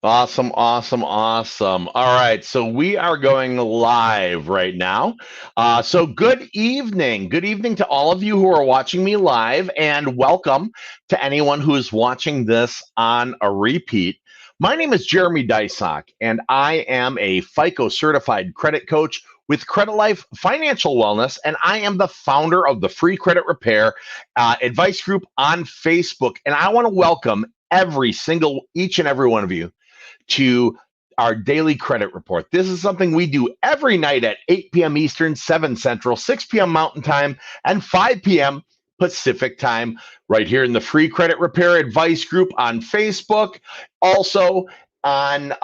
Awesome, awesome, awesome. All right, so we are going live right now. So good evening. Good evening to all of you who are watching me live, and welcome to anyone who is watching this on a repeat. My name is Jeremy Deysach, and I am a FICO certified credit coach with Credilife Financial Wellness, and I am the founder of the Free Credit Repair Advice Group on Facebook. And I want to welcome each and every one of you to our daily credit report. This is something we do every night at 8 p.m. Eastern, 7 Central, 6 p.m. Mountain Time, and 5 p.m. Pacific Time, right here in the Free Credit Repair Advice Group on Facebook, also on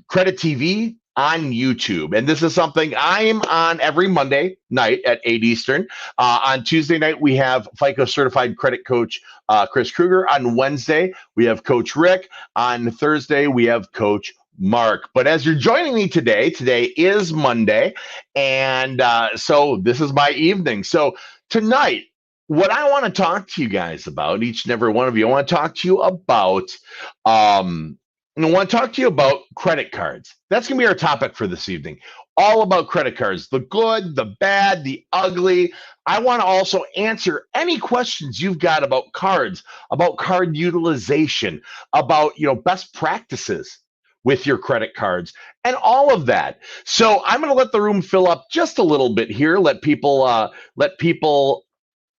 Credit TV, on YouTube. And this is something I'm on every Monday night at 8 Eastern. On Tuesday night, we have FICO certified credit coach Chris Kruger. On Wednesday, we have Coach Rick. On Thursday, we have Coach Mark. But as you're joining me today is Monday. And so this is my evening. So tonight, what I want to talk to you guys about, each and every one of you, I want to talk to you about I want to talk to you about credit cards. That's going to be our topic for this evening. All about credit cards, the good, the bad, the ugly. I want to also answer any questions you've got about card utilization, about best practices with your credit cards and all of that. So I'm going to let the room fill up just a little bit here. Let people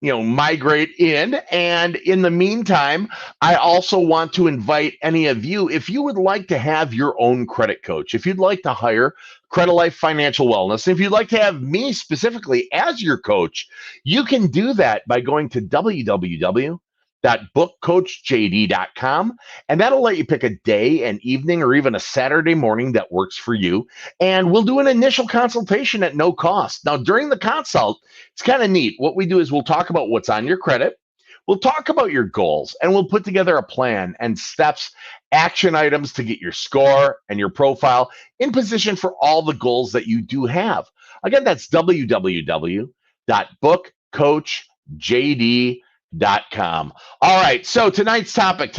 migrate in. And in the meantime, I also want to invite any of you, if you would like to have your own credit coach, if you'd like to hire Credilife Financial Wellness, if you'd like to have me specifically as your coach, you can do that by going to www.bookcoachjd.com, and that'll let you pick a day, an evening, or even a Saturday morning that works for you. And we'll do an initial consultation at no cost. Now, during the consult, it's kind of neat. What we do is we'll talk about what's on your credit. We'll talk about your goals, and we'll put together a plan and steps, action items to get your score and your profile in position for all the goals that you do have. Again, that's www.bookcoachjd.com. All right, so tonight's topic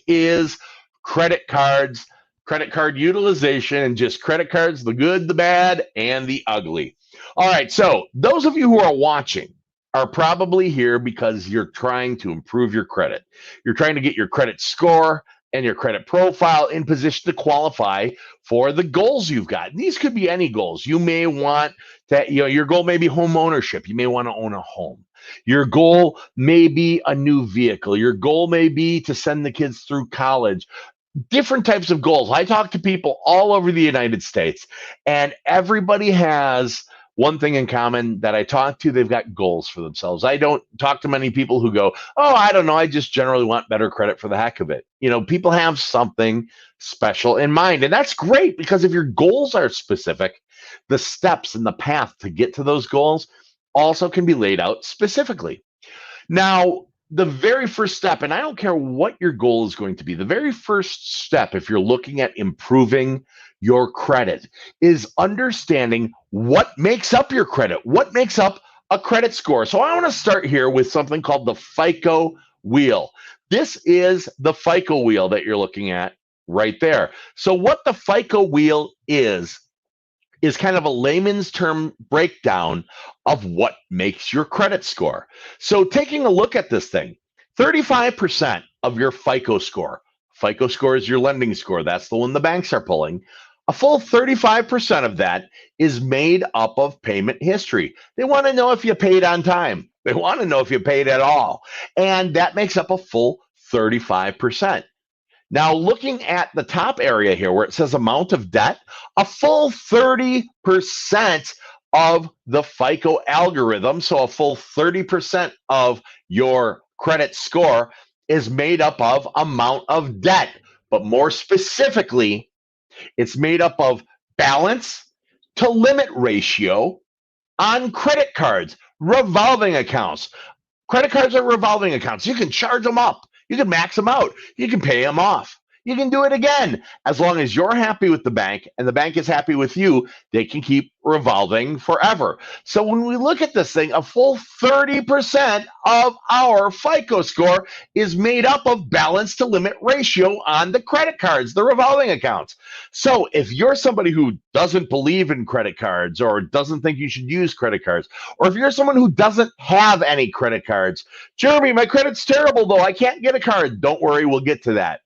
is credit cards, credit card utilization, and just credit cards, the good, the bad, and the ugly. All right, so those of you who are watching are probably here because you're trying to improve your credit. You're trying to get your credit score and your credit profile in position to qualify for the goals you've got. And these could be any goals. You may want that, your goal may be home ownership. You may want to own a home. Your goal may be a new vehicle. Your goal may be to send the kids through college. Different types of goals. I talk to people all over the United States, and everybody has one thing in common that I talk to. They've got goals for themselves. I don't talk to many people who go, oh, I don't know, I just generally want better credit for the heck of it. People have something special in mind, and that's great, because if your goals are specific, the steps and the path to get to those goals also can be laid out specifically. Now, the very first step, and I don't care what your goal is going to be, the very first step, if you're looking at improving your credit, is understanding what makes up your credit, what makes up a credit score. So I want to start here with something called the FICO wheel. This is the FICO wheel that you're looking at right there. So what the FICO wheel is kind of a layman's term breakdown of what makes your credit score. So taking a look at this thing, 35% of your FICO score is your lending score. That's the one the banks are pulling. A full 35% of that is made up of payment history. They want to know if you paid on time. They want to know if you paid at all. And that makes up a full 35%. Now, looking at the top area here where it says amount of debt, a full 30% of the FICO algorithm, so a full 30% of your credit score, is made up of amount of debt. But more specifically, it's made up of balance to limit ratio on credit cards, revolving accounts. Credit cards are revolving accounts. You can charge them up. You can max them out. You can pay them off. you can do it again. As long as you're happy with the bank and the bank is happy with you, they can keep revolving forever. So when we look at this thing, a full 30% of our FICO score is made up of balance to limit ratio on the credit cards, the revolving accounts. So if you're somebody who doesn't believe in credit cards or doesn't think you should use credit cards, or if you're someone who doesn't have any credit cards, Jeremy, my credit's terrible though, I can't get a card. Don't worry, we'll get to that.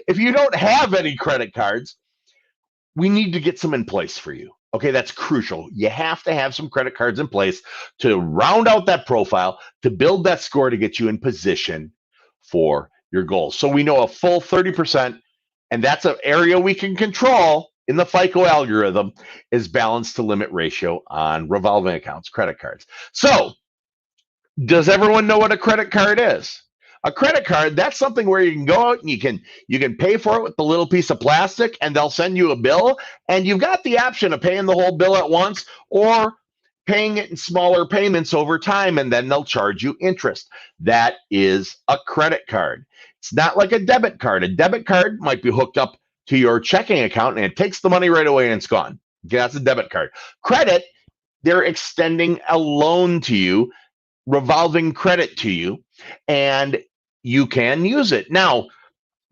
If you don't have any credit cards, we need to get some in place for you. Okay, that's crucial. You have to have some credit cards in place to round out that profile, to build that score to get you in position for your goals. So we know a full 30%, and that's an area we can control in the FICO algorithm, is balance to limit ratio on revolving accounts, credit cards. So does everyone know what a credit card is? A credit card, that's something where you can go out and you can pay for it with the little piece of plastic, and they'll send you a bill, and you've got the option of paying the whole bill at once or paying it in smaller payments over time, and then they'll charge you interest. That is a credit card. It's not like a debit card. A debit card might be hooked up to your checking account and it takes the money right away and it's gone. Okay, that's a debit card. Credit, they're extending a loan to you, revolving credit to you, and you can use it. Now,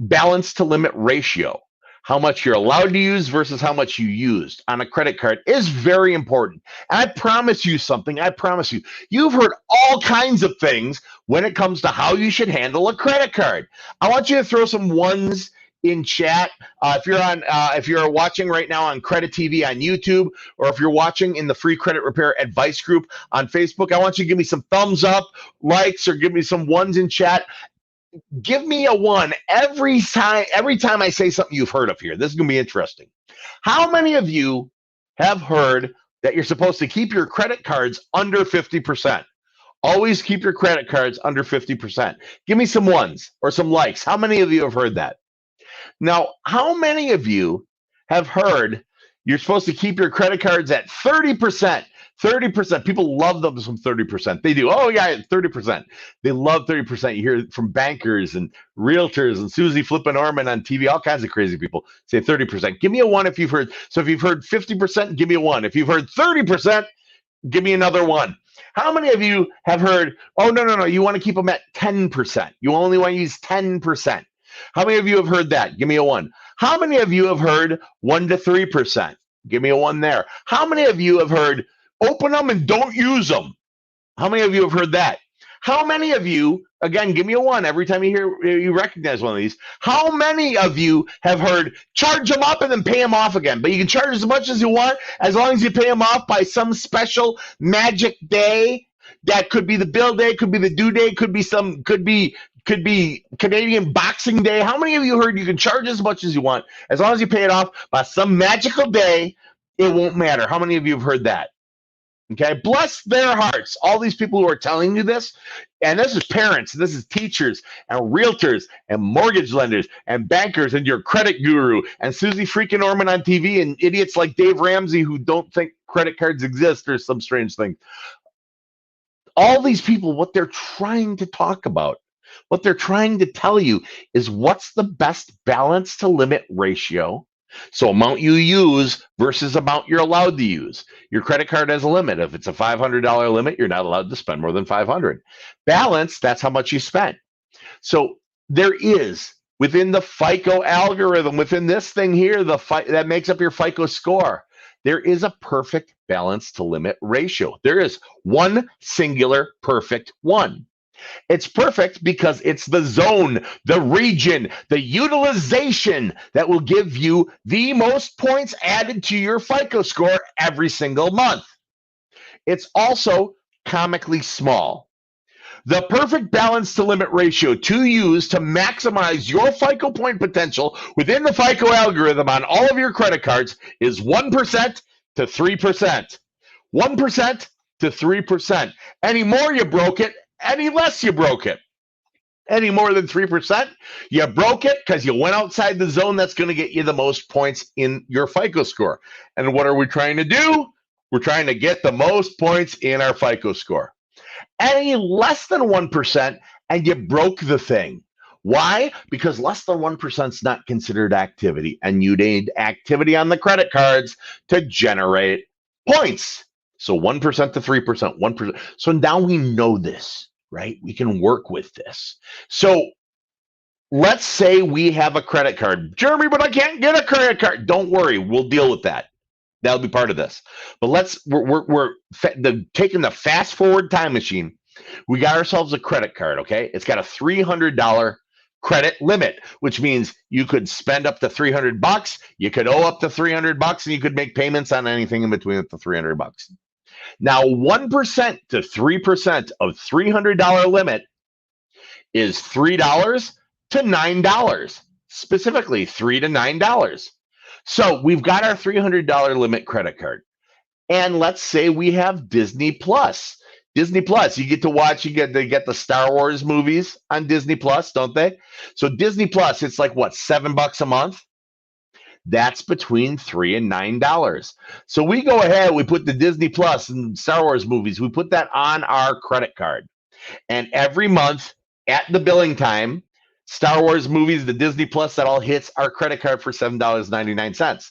balance to limit ratio, how much you're allowed to use versus how much you used on a credit card, is very important. And I promise you something, I promise you, you've heard all kinds of things when it comes to how you should handle a credit card. I want you to throw some ones in chat. If you're watching right now on Credit TV on YouTube, or if you're watching in the Free Credit Repair Advice Group on Facebook, I want you to give me some thumbs up, likes, or give me some ones in chat. Give me a one every time I say something you've heard of here. This is going to be interesting. How many of you have heard that you're supposed to keep your credit cards under 50%? Always keep your credit cards under 50%. Give me some ones or some likes. How many of you have heard that? Now, how many of you have heard you're supposed to keep your credit cards at 30%? 30%. People love them from 30%. They do. Oh, yeah, 30%. They love 30%. You hear it from bankers and realtors and Susie Flippin' Orman on TV, all kinds of crazy people say 30%. Give me a one if you've heard. So if you've heard 50%, give me a one. If you've heard 30%, give me another one. How many of you have heard, oh, no, you want to keep them at 10%. You only want to use 10%. How many of you have heard that? Give me a one. How many of you have heard 1 to 3%? Give me a one there. How many of you have heard open them and don't use them? How many of you have heard that? How many of you, again, give me a one every time you recognize one of these. How many of you have heard charge them up and then pay them off again? But you can charge as much as you want as long as you pay them off by some special magic day. That could be the bill day, could be the due day, could be Canadian Boxing Day. How many of you heard you can charge as much as you want as long as you pay it off by some magical day? It won't matter. How many of you have heard that? Okay, bless their hearts. All these people who are telling you this, and this is parents, this is teachers, and realtors, and mortgage lenders, and bankers, and your credit guru, and Susie freaking Orman on TV, and idiots like Dave Ramsey who don't think credit cards exist or some strange thing. All these people, what they're trying to talk about, what they're trying to tell you is what's the best balance to limit ratio. So amount you use versus amount you're allowed to use. Your credit card has a limit. If it's a $500 limit, you're not allowed to spend more than $500. Balance, that's how much you spent. So there is, within the FICO algorithm, within this thing here, that makes up your FICO score, there is a perfect balance to limit ratio. There is one singular perfect one. It's perfect because it's the zone, the region, the utilization that will give you the most points added to your FICO score every single month. It's also comically small. The perfect balance to limit ratio to use to maximize your FICO point potential within the FICO algorithm on all of your credit cards is 1% to 3%. 1% to 3%. Any more, you broke it. Any less, you broke it. Any more than 3%, you broke it because you went outside the zone that's going to get you the most points in your FICO score. And what are we trying to do? We're trying to get the most points in our FICO score. Any less than 1%, and you broke the thing. Why? Because less than 1% is not considered activity, and you need activity on the credit cards to generate points. So 1% to 3%, 1%. So now we know this, right? We can work with this. So let's say we have a credit card. Jeremy, but I can't get a credit card. Don't worry, we'll deal with that. That'll be part of this. But we're taking the fast forward time machine. We got ourselves a credit card, okay? It's got a $300 credit limit, which means you could spend up to $300, you could owe up to $300, and you could make payments on anything in between up to $300. Now, 1% to 3% of $300 limit is $3 to $9, specifically $3 to $9. So we've got our $300 limit credit card. And let's say we have Disney Plus. Disney Plus, you get to watch, they get the Star Wars movies on Disney Plus, don't they? So Disney Plus, it's like what, $7 a month? That's between $3 and $9. So we go ahead, we put the Disney Plus and Star Wars movies, we put that on our credit card. And every month at the billing time, Star Wars movies, the Disney Plus, that all hits our credit card for $7.99.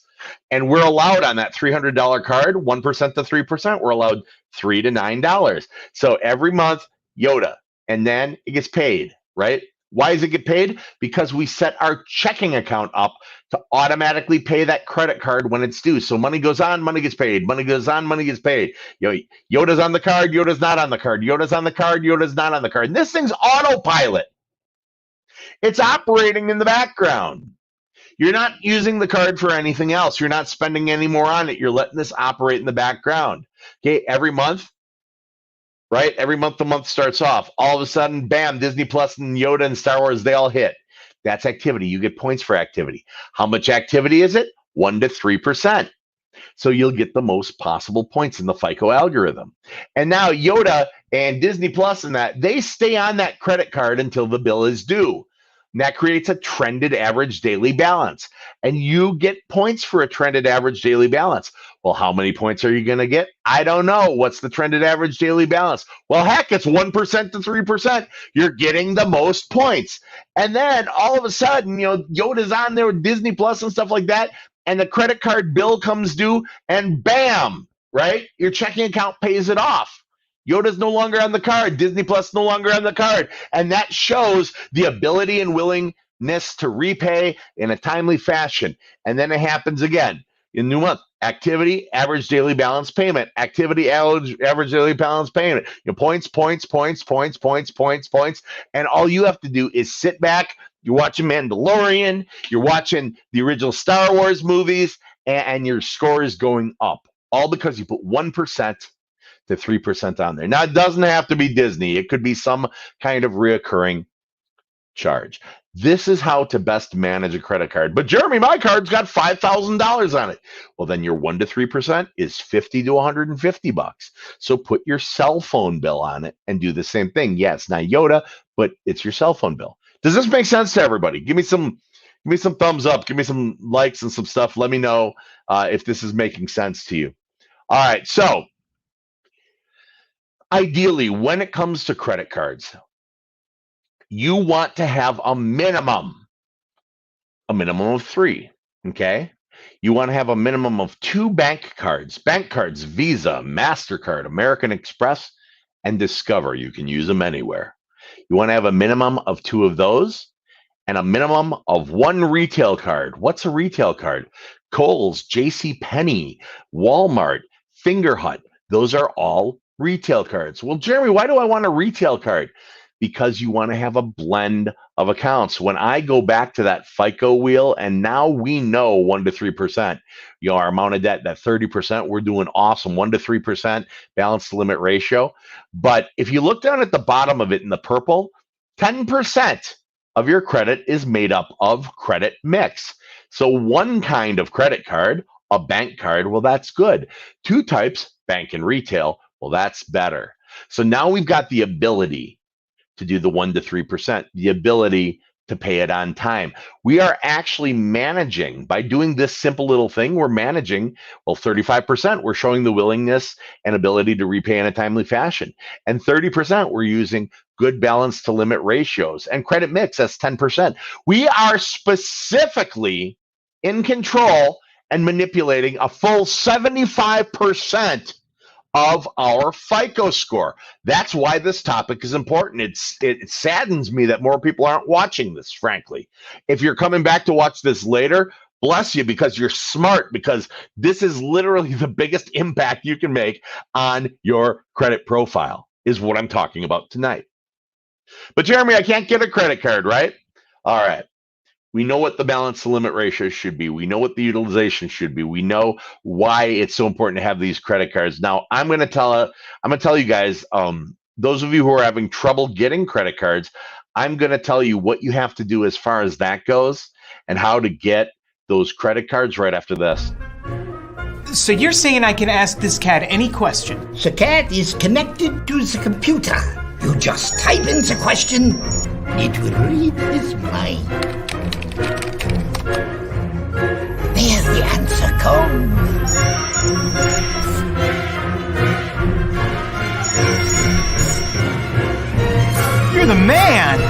And we're allowed on that $300 card, 1% to 3%, we're allowed $3 to $9. So every month, Yoda, and then it gets paid, right? Why does it get paid? Because we set our checking account up to automatically pay that credit card when it's due. So money goes on, money gets paid. Money goes on, money gets paid. Yoda's on the card, Yoda's not on the card. Yoda's on the card, Yoda's not on the card. And this thing's autopilot. It's operating in the background. You're not using the card for anything else. You're not spending any more on it. You're letting this operate in the background. Okay, every month, right? Every month the month starts off. All of a sudden, bam, Disney Plus and Yoda and Star Wars, they all hit. That's activity. You get points for activity. How much activity is it? 1 to 3%. So you'll get the most possible points in the FICO algorithm. And now Yoda and Disney Plus and that, they stay on that credit card until the bill is due. And that creates a trended average daily balance. And you get points for a trended average daily balance. Well, how many points are you going to get? I don't know. What's the trended average daily balance? Well, heck, it's 1% to 3%. You're getting the most points. And then all of a sudden, Yoda's on there with Disney Plus and stuff like that. And the credit card bill comes due and bam, right? Your checking account pays it off. Yoda's no longer on the card. Disney Plus no longer on the card. And that shows the ability and willingness to repay in a timely fashion. And then it happens again. In new month, activity, average daily balance payment, activity, average daily balance payment, points, points, points, points, points, points, points. And all you have to do is sit back. You're watching Mandalorian, you're watching the original Star Wars movies, and your score is going up. All because you put 1% to 3% on there. Now, it doesn't have to be Disney. It could be some kind of reoccurring charge. This is how to best manage a credit card. But Jeremy, my card's got $5,000 on it. Well, then your 1 to 3% is $50 to $150. So put your cell phone bill on it and do the same thing. Yeah, it's not Yoda, but it's your cell phone bill. Does this make sense to everybody? Give me some thumbs up. Give me some likes and some stuff. Let me know if this is making sense to you. All right. So ideally, when it comes to credit cards, you want to have a minimum of 3. Okay. You want to have a minimum of 2 bank cards, Visa, MasterCard, American Express, and Discover. You can use them anywhere. You want to have a minimum of 2 of those and a minimum of 1 retail card. What's a retail card? Kohl's, JCPenney, Walmart, Fingerhut. Those are all retail cards. Well, Jeremy, why do I want a retail card? Because you want to have a blend of accounts. When I go back to that FICO wheel, and now we know 1 to 3%, our amount of debt, that 30%, we're doing awesome, 1 to 3% balance to limit ratio. But if you look down at the bottom of it in the purple, 10% of your credit is made up of credit mix. So 1 kind of credit card, a bank card, well, that's good. 2 types, bank and retail, well, that's better. So now we've got the ability to do the 1 to 3%, the ability to pay it on time. We are actually managing, by doing this simple little thing, we're managing, well, 35%, we're showing the willingness and ability to repay in a timely fashion. And 30%, we're using good balance to limit ratios. And credit mix, that's 10%. We are specifically in control and manipulating a full 75% of our FICO score. That's why this topic is important. It saddens me that more people aren't watching this, frankly. If you're coming back to watch this later, bless you, because you're smart, because this is literally the biggest impact you can make on your credit profile, is what I'm talking about tonight. But Jeremy, I can't get a credit card, right? All right. We know what the balance to limit ratio should be. We know what the utilization should be. We know why it's so important to have these credit cards. Now, I'm going to tell you guys, those of you who are having trouble getting credit cards, I'm going to tell you what you have to do as far as that goes and how to get those credit cards right after this. So you're saying I can ask this cat any question? The cat is connected to the computer. You just type in the question, it will read his mind. There's the answer code. You're the man!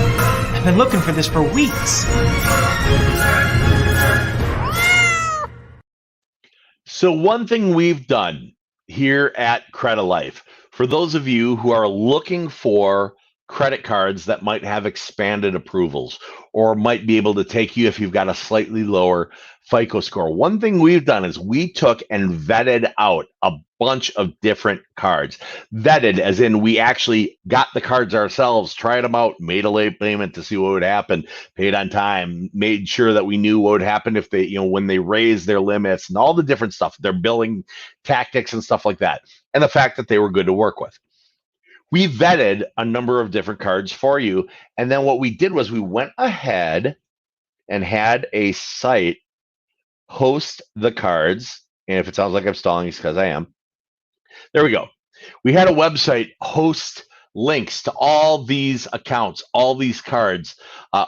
I've been looking for this for weeks. So one thing we've done here at Credilife, for those of you who are looking for credit cards that might have expanded approvals or might be able to take you if you've got a slightly lower FICO score. One thing we've done is we took and vetted out a bunch of different cards. Vetted as in we actually got the cards ourselves, tried them out, made a late payment to see what would happen, paid on time, made sure that we knew what would happen if they, when they raised their limits and all the different stuff, their billing tactics and stuff like that. And the fact that they were good to work with. We vetted a number of different cards for you. And then what we did was we went ahead and had a site host the cards. And if it sounds like I'm stalling, it's because I am. There we go. We had a website host links to all these accounts, all these cards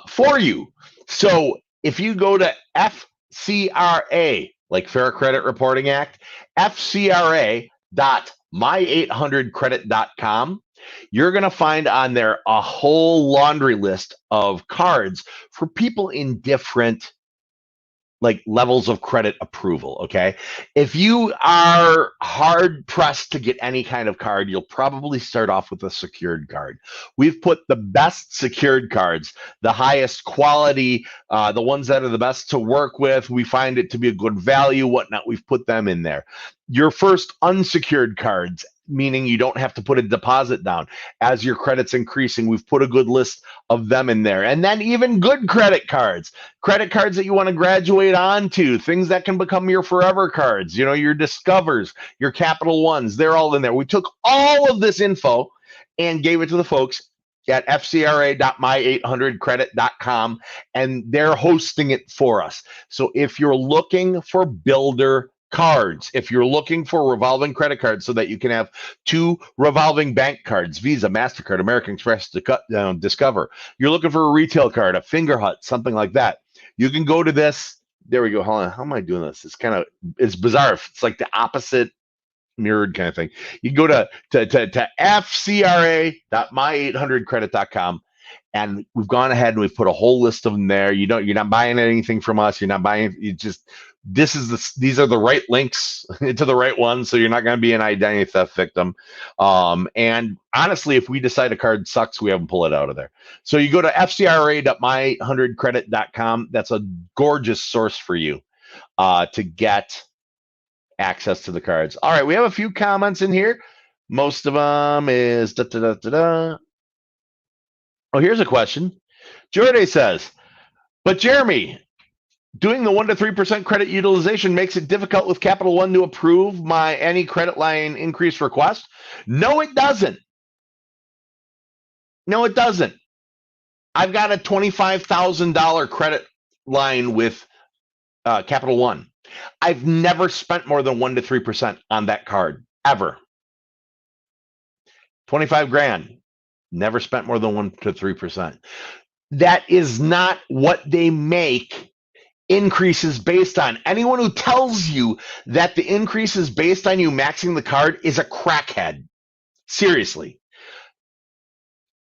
for you. So if you go to FCRA, like Fair Credit Reporting Act, FCRA.my800credit.com, you're going to find on there a whole laundry list of cards for people in different levels of credit approval. Okay. If you are hard pressed to get any kind of card, you'll probably start off with a secured card. We've put the best secured cards, the highest quality, the ones that are the best to work with. We find it to be a good value, whatnot. We've put them in there. Your first unsecured cards, meaning you don't have to put a deposit down. As your credit's increasing, we've put a good list of them in there. And then even good credit cards that you want to graduate onto, things that can become your forever cards, your Discovers, your Capital Ones, they're all in there. We took all of this info and gave it to the folks at fcra.my800credit.com, and they're hosting it for us. So if you're looking for builder cards, if you're looking for revolving credit cards so that you can have 2 revolving bank cards, Visa, MasterCard, American Express, Discover, you're looking for a retail card, a Finger Hut, something like that, you can go to this. There we go. Hold on. How am I doing this? It's bizarre. It's like the opposite mirrored kind of thing. You can go to fcra.my800credit.com, and we've gone ahead and we've put a whole list of them there. You're not buying anything from us. You're not buying. These are the right links to the right ones, so you're not going to be an identity theft victim. And honestly, if we decide a card sucks, we have them pull it out of there. So you go to fcra.my800credit.com. That's a gorgeous source for you to get access to the cards. All right, we have a few comments in here. Most of them is Oh, here's a question. Jordan says, but Jeremy, doing the 1 to 3% credit utilization makes it difficult with Capital One to approve my any credit line increase request. No, it doesn't. No, it doesn't. I've got a $25,000 credit line with Capital One. I've never spent more than 1 to 3% on that card, ever. 25 grand. Never spent more than 1 to 3%. That is not what they make increases based on. Anyone who tells you that the increase is based on you maxing the card is a crackhead. Seriously.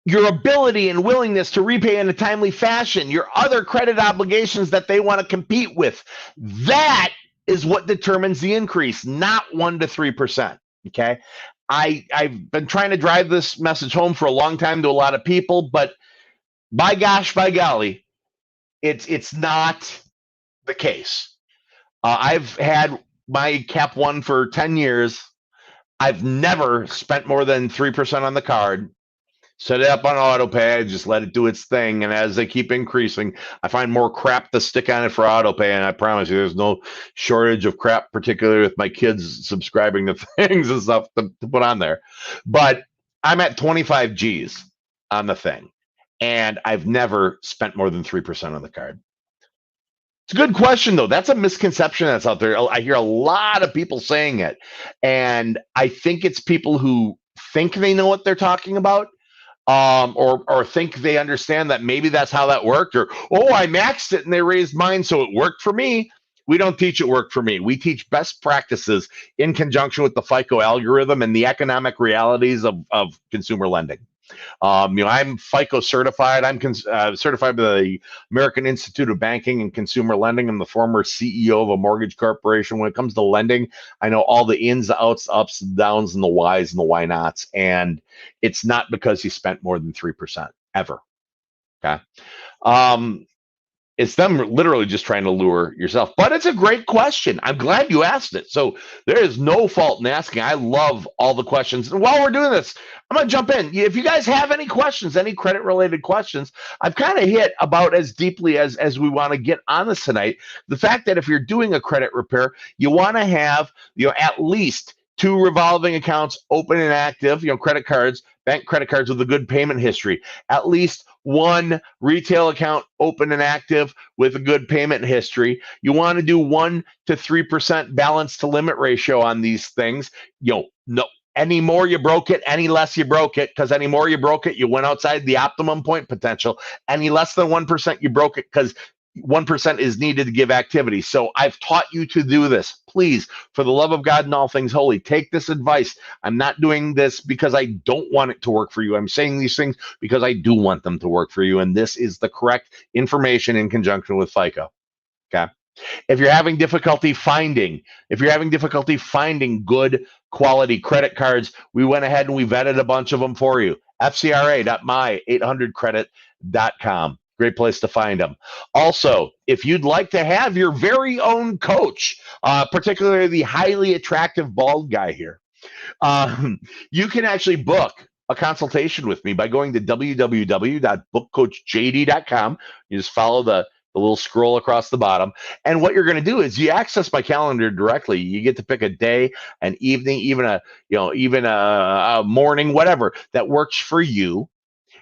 Your ability and willingness to repay in a timely fashion, your other credit obligations that they want to compete with, that is what determines the increase, not 1 to 3%. Okay. I've been trying to drive this message home for a long time to a lot of people, but by gosh, by golly, it's not the case. I've had my Cap One for 10 years. I've never spent more than 3% on the card. Set it up on auto pay, just let it do its thing. And as they keep increasing, I find more crap to stick on it for auto pay. And I promise you, there's no shortage of crap, particularly with my kids subscribing to things and stuff to put on there. But I'm at 25 G's on the thing. And I've never spent more than 3% on the card. It's a good question, though. That's a misconception that's out there. I hear a lot of people saying it. And I think it's people who think they know what they're talking about, or think they understand that maybe that's how that worked, or, oh, I maxed it and they raised mine, so it worked for me. We don't teach it worked for me. We teach best practices in conjunction with the FICO algorithm and the economic realities of consumer lending. I'm FICO certified. I'm certified by the American Institute of Banking and Consumer Lending. I'm the former CEO of a mortgage corporation. When it comes to lending, I know all the ins, outs, ups, and downs, and the whys and the why nots. And it's not because you spent more than 3% ever. Okay. It's them literally just trying to lure yourself. But it's a great question. I'm glad you asked it. So there is no fault in asking. I love all the questions. And while we're doing this, I'm going to jump in. If you guys have any questions, any credit related questions, I've kind of hit about as deeply as we want to get on this tonight. The fact that if you're doing a credit repair, you want to have, at least 2 revolving accounts open and active, credit cards, bank credit cards with a good payment history, at least 1 retail account open and active with a good payment history. You want to do 1 to 3% balance to limit ratio on these things. No, any more you broke it, any less you broke it, because any more you broke it, you went outside the optimum point potential. Any less than 1% you broke it because 1% is needed to give activity. So I've taught you to do this. Please, for the love of God and all things holy, take this advice. I'm not doing this because I don't want it to work for you. I'm saying these things because I do want them to work for you. And this is the correct information in conjunction with FICO. Okay. If you're having difficulty finding good quality credit cards, we went ahead and we vetted a bunch of them for you. FCRA.my800credit.com. Great place to find them. Also, if you'd like to have your very own coach, particularly the highly attractive bald guy here, you can actually book a consultation with me by going to www.bookcoachjd.com. You just follow the little scroll across the bottom. And what you're going to do is you access my calendar directly. You get to pick a day, an evening, even a morning, whatever that works for you.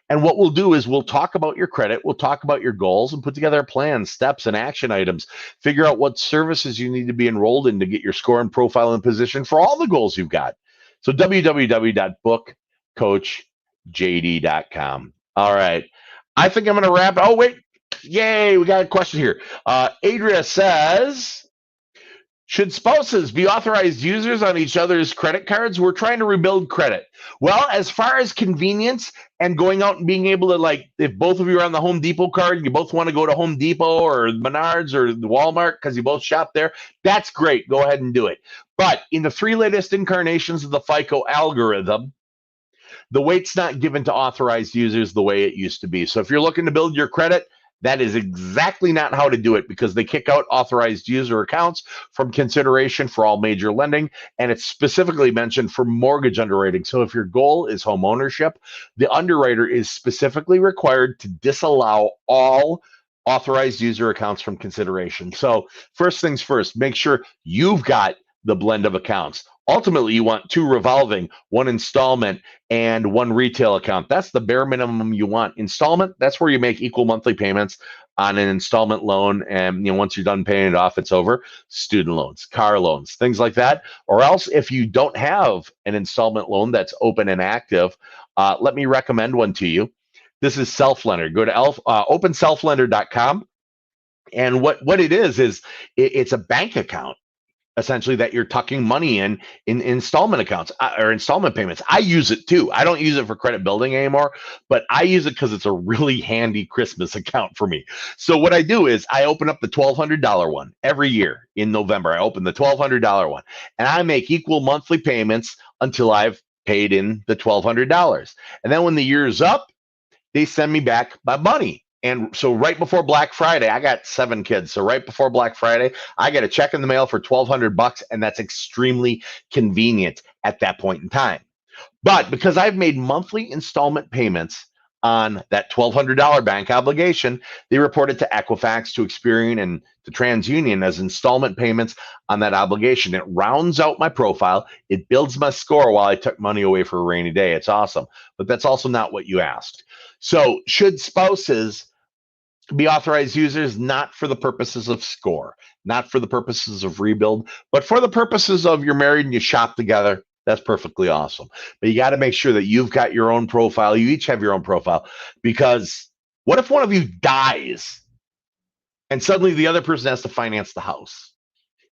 And what we'll do is we'll talk about your credit, we'll talk about your goals, and put together plans, steps, and action items. Figure out what services you need to be enrolled in to get your score and profile in position for all the goals you've got. So www.bookcoachjd.com. All right. I think I'm going to wrap. Oh, wait. Yay. We got a question here. Adria says, should spouses be authorized users on each other's credit cards? We're trying to rebuild credit. Well, as far as convenience and going out and being able to, if both of you are on the Home Depot card and you both want to go to Home Depot or Menards or the Walmart because you both shop there, that's great. Go ahead and do it. But in the 3 latest incarnations of the FICO algorithm, the weight's not given to authorized users the way it used to be. So if you're looking to build your credit, that is exactly not how to do it, because they kick out authorized user accounts from consideration for all major lending, and it's specifically mentioned for mortgage underwriting. So if your goal is home ownership, the underwriter is specifically required to disallow all authorized user accounts from consideration. So first things first, make sure you've got the blend of accounts. Ultimately, you want 2 revolving, 1 installment, and 1 retail account. That's the bare minimum you want. Installment, that's where you make equal monthly payments on an installment loan. And once you're done paying it off, it's over. Student loans, car loans, things like that. Or else, if you don't have an installment loan that's open and active, let me recommend one to you. This is Self-Lender. Go to openselflender.com. And what it is it's a bank account essentially that you're tucking money in installment accounts or installment payments. I use it too. I don't use it for credit building anymore, but I use it because it's a really handy Christmas account for me. So what I do is I open up the $1,200 one every year in November. I open the $1,200 one and I make equal monthly payments until I've paid in the $1,200. And then when the year's up, they send me back my money. And so right before Black Friday, I got 7 kids. So right before Black Friday, I get a check in the mail for $1,200, and that's extremely convenient at that point in time. But because I've made monthly installment payments on that $1,200 bank obligation, they report it to Equifax, to Experian, and to TransUnion as installment payments on that obligation. It rounds out my profile. It builds my score while I took money away for a rainy day. It's awesome. But that's also not what you asked. So should spouses be authorized users? Not for the purposes of score, not for the purposes of rebuild, but for the purposes of you're married and you shop together. That's perfectly awesome. But you got to make sure that you've got your own profile. You each have your own profile, because what if one of you dies and suddenly the other person has to finance the house?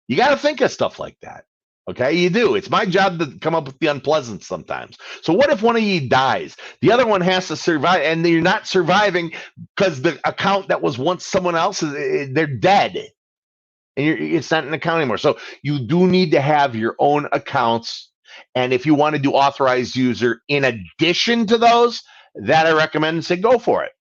You got to think of stuff like that. Okay, you do. It's my job to come up with the unpleasant sometimes. So what if one of you dies? The other one has to survive, and you're not surviving because the account that was once someone else's, they're dead. And it's not an account anymore. So you do need to have your own accounts. And if you want to do authorized user in addition to those, that I recommend and say go for it.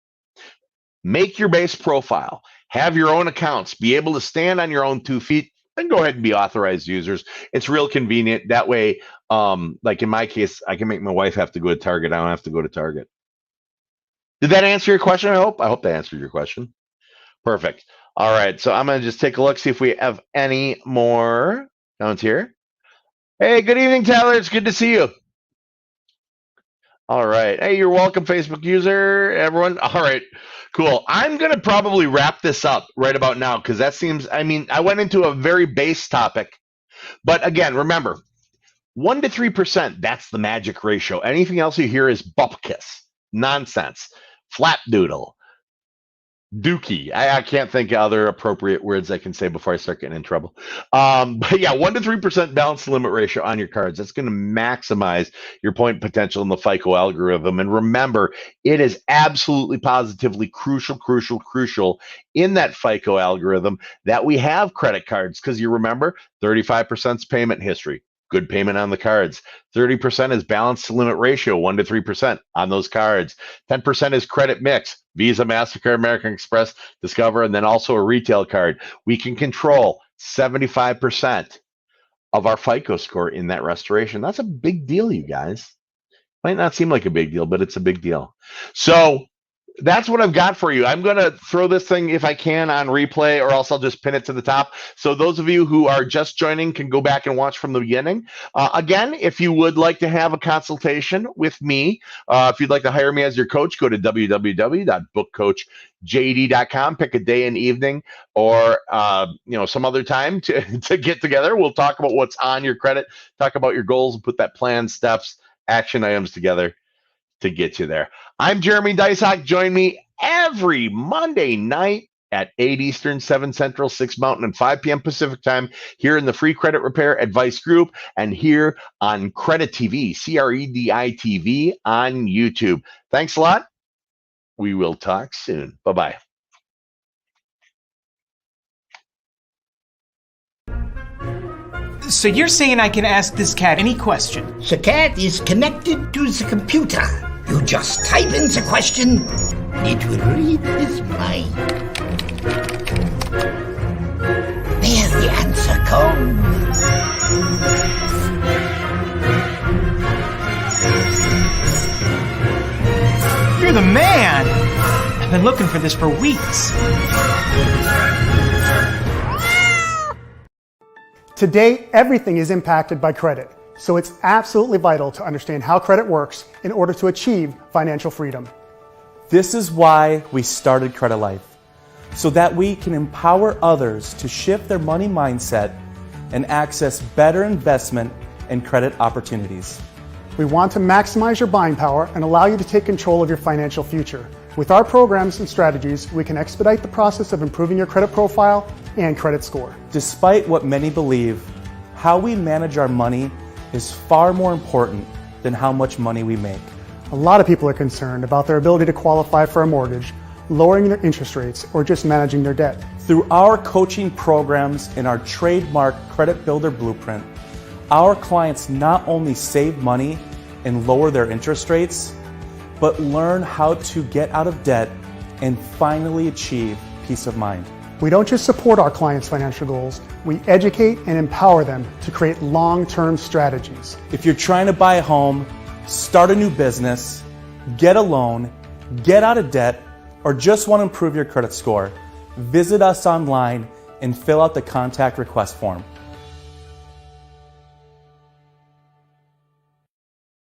Make your base profile. Have your own accounts. Be able to stand on your own 2 feet. Then go ahead and be authorized users. It's real convenient. That way, like in my case, I can make my wife have to go to Target. I don't have to go to Target. Did that answer your question? I hope that answered your question. Perfect. All right. So I'm going to just take a look, see if we have any more comments here. Hey, good evening, Tyler. It's good to see you. All right. Hey, you're welcome, Facebook user, everyone. All right, cool. I'm going to probably wrap this up right about now because that seems, I went into a very base topic. But again, remember, 1 to 3%, that's the magic ratio. Anything else you hear is bupkis, nonsense, flapdoodle, dookie. I can't think of other appropriate words I can say before I start getting in trouble. But yeah, 1 to 3% balance to limit ratio on your cards. That's going to maximize your point potential in the FICO algorithm. And remember, it is absolutely positively crucial in that FICO algorithm that we have credit cards, because you remember 35% is payment history. Good payment on the cards. 30% is balance to limit ratio, 1 to 3% on those cards. 10% is credit mix, Visa, MasterCard, American Express, Discover, and then also a retail card. We can control 75% of our FICO score in that restoration. That's a big deal, you guys. Might not seem like a big deal, but it's a big deal. So that's what I've got for you. I'm going to throw this thing, if I can, on replay, or else I'll just pin it to the top. So those of you who are just joining can go back and watch from the beginning. Again, if you would like to have a consultation with me, if you'd like to hire me as your coach, go to www.bookcoachjd.com. Pick a day and evening, or some other time to get together. We'll talk about what's on your credit, talk about your goals, and put that plan, steps, action items together to get you there. I'm Jeremy Deysach. Join me every Monday night at 8 Eastern, 7 Central, 6 Mountain, and 5 p.m. Pacific time here in the Free Credit Repair Advice Group, and here on Credit TV, CREDI-TV on YouTube. Thanks a lot. We will talk soon. Bye-bye. So you're saying I can ask this cat any question? The cat is connected to the computer. You just type in the question, it will read his mind. There the answer comes. You're the man! I've been looking for this for weeks. Today, everything is impacted by credit, so it's absolutely vital to understand how credit works in order to achieve financial freedom. This is why we started Credilife, so that we can empower others to shift their money mindset and access better investment and credit opportunities. We want to maximize your buying power and allow you to take control of your financial future. With our programs and strategies, we can expedite the process of improving your credit profile and credit score. Despite what many believe, how we manage our money is far more important than how much money we make. A lot of people are concerned about their ability to qualify for a mortgage, lowering their interest rates, or just managing their debt. Through our coaching programs and our trademark Credit Builder Blueprint, our clients not only save money and lower their interest rates, but learn how to get out of debt and finally achieve peace of mind. We don't just support our clients' financial goals, we educate and empower them to create long-term strategies. If you're trying to buy a home, start a new business, get a loan, get out of debt, or just want to improve your credit score, visit us online and fill out the contact request form.